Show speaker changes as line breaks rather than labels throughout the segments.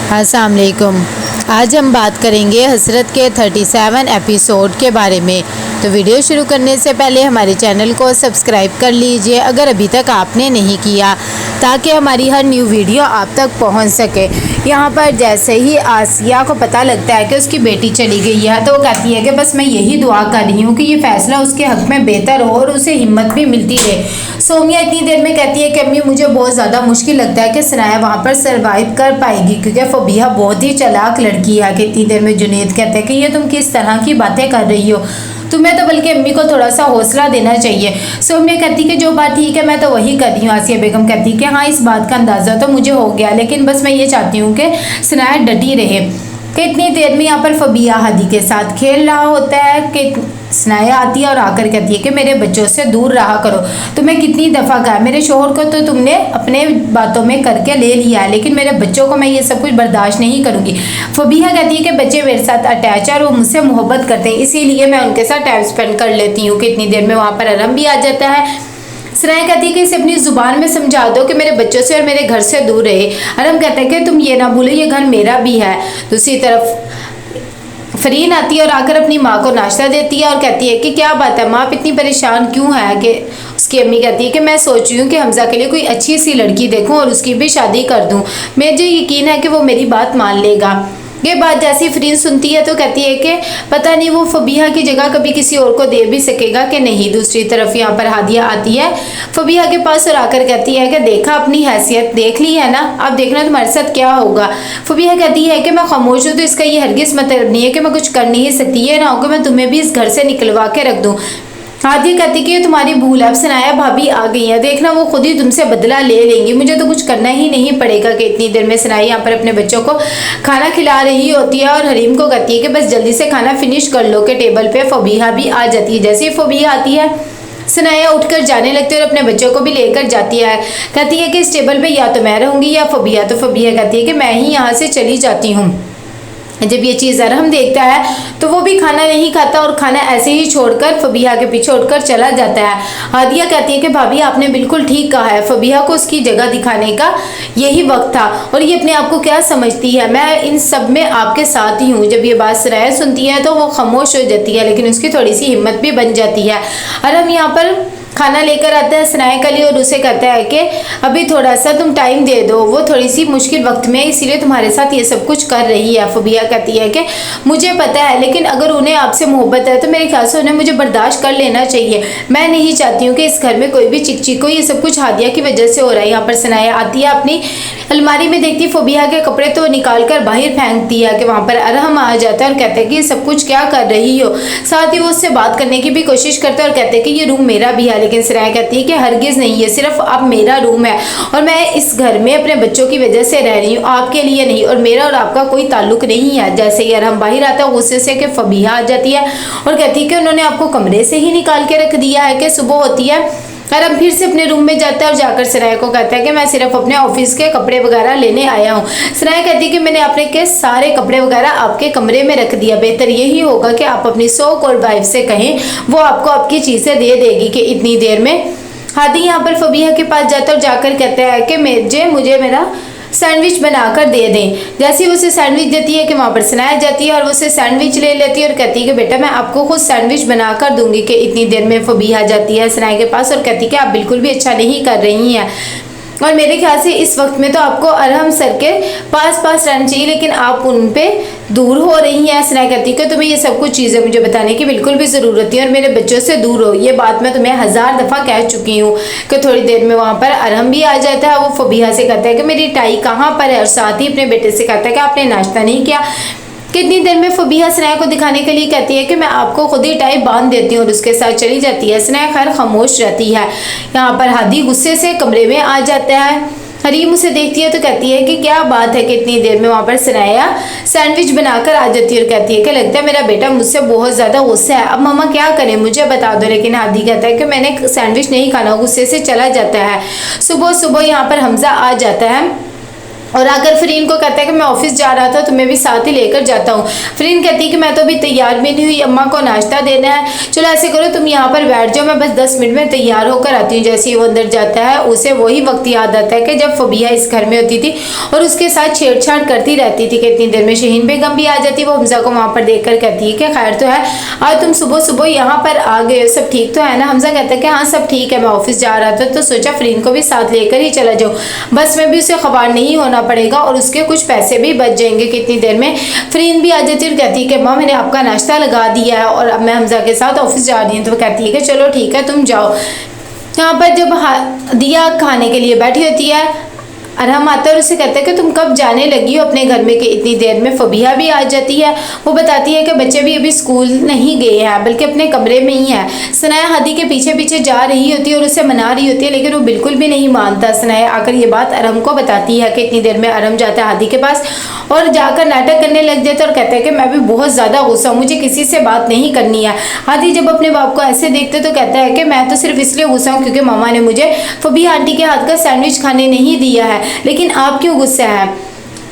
अस्सलाम वालेकुम। आज हम बात करेंगे हसरत के 37 एपिसोड के बारे में। तो वीडियो शुरू करने से पहले हमारे चैनल को सब्सक्राइब कर लीजिए अगर अभी तक आपने नहीं किया, ताकि हमारी हर न्यू वीडियो आप तक पहुंच सके। यहाँ पर जैसे ही आसिया को पता लगता है कि उसकी बेटी चली गई है, तो वो कहती है कि बस मैं यही दुआ कर रही हूँ कि ये फ़ैसला उसके हक़ में बेहतर हो और उसे हिम्मत भी मिलती रहे। सोमिया इतनी देर में कहती है कि अम्मी मुझे बहुत ज़्यादा मुश्किल लगता है कि सनाया वहाँ पर सर्वाइव कर पाएगी, क्योंकि फबीहा बहुत ही चालाक लड़की है। कि इतनी देर में जुनैद कहते हैं कि ये तुम किस तरह की बातें कर रही हो, तुम्हें तो बल्कि अम्मी को थोड़ा सा हौसला देना चाहिए। सोमिया कहती कि जो बात ठीक है मैं तो वही कर रही हूँ। आसिया बेगम कहती कि हाँ, इस बात का अंदाज़ा तो मुझे हो गया, लेकिन बस मैं ये चाहती हूँ कि सनाया डटी रहे। कि इतनी देर में यहाँ पर फबीहा हादी के साथ खेल रहा होता है कि सनाया आती है और आकर कहती है कि मेरे बच्चों से दूर रहा करो। तुम्हें कितनी दफ़ा कहा, मेरे शोहर को तो तुमने अपने बातों में करके ले लिया है, लेकिन मेरे बच्चों को मैं ये सब कुछ बर्दाश्त नहीं करूँगी। फबीहा कहती है कि बच्चे मेरे साथ अटैच है और वो मुझसे मोहब्बत करते हैं, इसीलिए मैं उनके साथ टाइम स्पेंड कर लेती हूँ। कि इतनी देर में वहाँ पर अरम भी आ जाता है। सनाया कहती है कि इसे अपनी ज़ुबान में समझा दो कि मेरे बच्चों से और मेरे घर से दूर रहे। अरम कहता है कि तुम ये ना भूलो ये घर मेरा भी है। दूसरी तरफ फरीन आती है और आकर अपनी माँ को नाश्ता देती है और कहती है कि क्या बात है माँ, आप इतनी परेशान क्यों है। कि उसकी अम्मी कहती है कि मैं सोच रही हूँ कि हमजा के लिए कोई अच्छी सी लड़की देखूँ और उसकी भी शादी कर दूँ, मुझे यकीन है कि वो मेरी बात मान लेगा। ये बात जैसी फरीन सुनती है तो कहती है कि पता नहीं वो फबीहा की जगह कभी किसी और को दे भी सकेगा कि नहीं। दूसरी तरफ यहाँ पर हादिया आती है फबीहा के पास और आकर कहती है कि देखा, अपनी हैसियत देख ली है ना, अब देखना तुम्हारे साथ क्या होगा। फबीहा कहती है कि मैं खामोश हूँ तो इसका ये हरगिज़ मतलब नहीं है कि मैं कुछ कर नहीं सकती, ये ना हो कि मैं तुम्हें भी इस घर से निकलवा के रख दूँ। हादिया कहती कि ये तुम्हारी भूल है, अब सनाया भाभी आ गई है, देखना वो खुद ही तुमसे बदला ले लेंगी, मुझे तो कुछ करना ही नहीं पड़ेगा। कि इतनी देर में सनाया यहाँ पर अपने बच्चों को खाना खिला रही होती है और हरीम को कहती है कि बस जल्दी से खाना फिनिश कर लो। के टेबल पे फबीहा भी आ जाती है। जैसे ही फबीहा आती है सनाया उठकर जाने लगती है और अपने बच्चों को भी लेकर जाती है। कहती है कि इस टेबल पे या तो मैं रहूँगी या फबीहा। तो फबीहा कहती है कि मैं ही यहाँ से चली जाती हूँ। जब ये चीज़ अरहम देखता है तो वो भी खाना नहीं खाता और खाना ऐसे ही छोड़कर फबीहा के पीछे उठकर चला जाता है। हादिया कहती है कि भाभी आपने बिल्कुल ठीक कहा है, फबीहा को उसकी जगह दिखाने का यही वक्त था और ये अपने आप को क्या समझती है, मैं इन सब में आपके साथ ही हूँ। जब ये बात सनाया सुनती है तो वो खामोश हो जाती है, लेकिन उसकी थोड़ी सी हिम्मत भी बन जाती है। अरहम यहाँ पर खाना लेकर आता है सनाया के लिए और उसे कहता है कि अभी थोड़ा सा तुम टाइम दे दो, वो थोड़ी सी मुश्किल वक्त में इसीलिए तुम्हारे साथ ये सब कुछ कर रही है। फबीहा कहती है कि मुझे पता है, लेकिन अगर उन्हें आपसे मोहब्बत है तो मेरे ख्याल से उन्हें मुझे बर्दाश्त कर लेना चाहिए। मैं नहीं चाहती हूँ कि इस घर में कोई भी चिक चिक हो, ये सब कुछ हादिया की वजह से हो रहा है। यहाँ पर सनाया आती है, अपनी अलमारी में देखती है फबीहा के कपड़े तो निकाल कर बाहर फेंकती है। कि वहाँ पर अरहम आ जाता है और कहता है कि ये सब कुछ क्या कर रही हो। साथ ही वो उससे बात करने की भी कोशिश करता है और कहते हैं कि ये रूम मेरा भी है, लेकिन सनाया कहती है कि हरगिज़ नहीं, ये सिर्फ अब मेरा रूम है और मैं इस घर में अपने बच्चों की वजह से रह रही हूँ, आपके लिए नहीं, और मेरा और आपका कोई ताल्लुक नहीं है। जैसे ही अरहम बाहर आता है गुस्से से कि फबीहा आ जाती है और कहती है कि उन्होंने आपको कमरे से ही निकाल के रख दिया है कि सुबह होती है। अरहम फिर से अपने रूम में जाता है और जाकर सनाया को कहता है कि मैं सिर्फ अपने ऑफिस के कपड़े वगैरह लेने आया हूँ। सनाया कहती है कि मैंने अपने के सारे कपड़े वगैरह आपके कमरे में रख दिया, बेहतर यही होगा कि आप अपनी सो कॉल्ड वाइफ से कहें, वो आपको आपकी चीज़ें दे देगी। कि इतनी देर में हादी यहाँ पर फबीहा के पास जाता है और जाकर कहता है कि मुझे मेरा सैंडविच बनाकर दे दें। जैसे ही उसे सैंडविच देती है कि वहाँ पर सनाया जाती है और वो उसे सैंडविच ले लेती है और कहती है कि बेटा मैं आपको खुद सैंडविच बनाकर दूंगी। कि इतनी देर में फबीहा जाती है सनाया के पास और कहती है कि आप बिल्कुल भी अच्छा नहीं कर रही हैं और मेरे ख्याल से इस वक्त में तो आपको अरहम सर के पास रहना चाहिए, लेकिन आप उन पे दूर हो रही हैं। सनाया कहती है कि तुम्हें ये सब कुछ चीज़ें मुझे बताने की बिल्कुल भी ज़रूरत है और मेरे बच्चों से दूर हो। ये बात मैं तुम्हें 1000 दफ़ा कह चुकी हूँ। कि थोड़ी देर में वहाँ पर अरहम भी आ जाता है। वो फबीहा से कहता है कि मेरी टाई कहाँ पर है और साथ ही अपने बेटे से कहता है कि आपने नाश्ता नहीं किया। कितनी देर में फबीहा सनाया को दिखाने के लिए कहती है कि मैं आपको खुद ही टाई बांध देती हूँ और उसके साथ चली जाती है। सनाया खैर खामोश रहती है। यहाँ पर हादी गुस्से से कमरे में आ जाता है। हरीम उसे देखती है तो कहती है कि क्या बात है। कि इतनी देर में वहाँ पर सनाया सैंडविच बनाकर आ जाती है और कहती है कि लगता है मेरा बेटा मुझसे बहुत ज़्यादा गुस्सा है, अब मम्मा क्या करें मुझे बता दो। लेकिन हादी कहता है कि मैंने सैंडविच नहीं खाना, गुस्से से चला जाता है। सुबह सुबह यहाँ पर हमजा आ जाता है और आकर फरीन को कहता है कि मैं ऑफिस जा रहा था, तुम्हें भी साथ ही लेकर जाता हूँ। फरीन कहती है कि मैं तो अभी तैयार भी नहीं हुई, अम्मा को नाश्ता देना है, चलो ऐसे करो तुम यहाँ पर बैठ जाओ, मैं बस 10 मिनट में तैयार होकर आती हूँ। जैसे ही वो अंदर जाता है उसे वही वक्त याद आता है कि जब फबिहा इस घर में होती थी और उसके साथ छेड़छाड़ करती रहती थी। कि इतनी देर में शहीन बेगम भी आ जाती है। वो हमजा को वहाँ पर देख कर कहती है कि खैर तो है, आज तुम सुबह सुबह यहाँ पर आ गए, सब ठीक तो है ना। हमजा कहता है कि हाँ सब ठीक है, मैं ऑफिस जा रहा था तो सोचा फरीन को भी साथ लेकर ही चला जाऊँ, बस में भी उसे खबर नहीं होना पड़ेगा और उसके कुछ पैसे भी बच जाएंगे। कितनी देर में फरीन भी आ जाती है और कहती है कि माँ मैंने आपका नाश्ता लगा दिया है और अब मैं हमजा के साथ ऑफिस जा रही हूँ। तो वो कहती है कि चलो ठीक है तुम जाओ। यहाँ पर जब दिया खाने के लिए बैठी होती है, अरहम आता है और उसे कहता है कि तुम कब जाने लगी हो अपने घर में। कि इतनी देर में फबिहा भी आ जाती है। वो बताती है कि बच्चे भी अभी स्कूल नहीं गए हैं बल्कि अपने कमरे में ही है। सनाया हादी के पीछे पीछे जा रही होती है और उसे मना रही होती है, लेकिन वो बिल्कुल भी नहीं मानता। सनाया आकर ये बात अरहम को बताती है। कि इतनी देर में अरहम जाता है हादी के पास और जाकर नाटक करने लग जाता है और कहता है कि मैं भी बहुत ज़्यादा गुस्सा हूँ, मुझे किसी से बात नहीं करनी है। हादी जब अपने बाप को ऐसे देखते तो कहता है कि मैं तो सिर्फ इसलिए गुस्सा हूँ क्योंकि मामा ने मुझे फबिहा आंटी के हाथ का सैंडविच खाने नहीं दिया है, लेकिन आप क्यों गुस्सा हैं।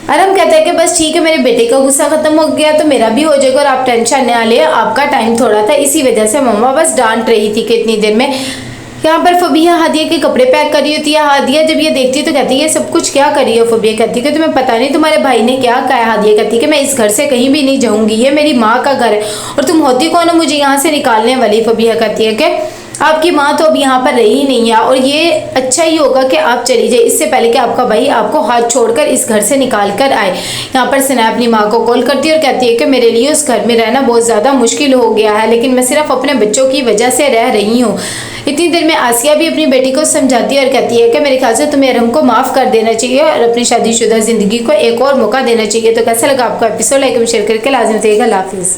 अरहम कहता है कि बस ठीक है, मेरे बेटे का गुस्सा खत्म हो गया तो मेरा भी हो जाएगा और आप टेंशन ना ले, आपका टाइम थोड़ा था इसी वजह से मम्मा बस डांट रही थी। कि इतनी देर में यहाँ पर फबिहा हादिया के कपड़े पैक कर रही होती है। हादिया जब ये देखती है तो कहती है ये सब कुछ क्या कर रही हो। फबिहा कहती है कि तुम्हें पता नहीं तुम्हारे भाई ने क्या कहा है। हादिया कहती है कि मैं इस घर से कहीं भी नहीं जाऊंगी, ये मेरी माँ का घर है और तुम होती कौन हो मुझे यहाँ से निकालने वाली। फबिहा कहती है कि आपकी माँ तो अब यहाँ पर रही नहीं है और ये अच्छा ही होगा कि आप चली जाए, इससे पहले कि आपका भाई आपको हाथ छोड़कर इस घर से निकाल कर आए। यहाँ पर सना अपनी माँ को कॉल करती है और कहती है कि मेरे लिए उस घर में रहना बहुत ज़्यादा मुश्किल हो गया है, लेकिन मैं सिर्फ अपने बच्चों की वजह से रह रही हूँ। इतनी देर में आसिया भी अपनी बेटी को समझाती है और कहती है कि मेरे ख्याल से तुम्हें अरहम को माफ़ कर देना चाहिए और अपनी शादीशुदा ज़िंदगी को एक और मौका देना चाहिए। तो कैसा लगा आपको एपिसोड, लाइक शेयर करके लाजिम देगा। अल्लाह हाफिज़।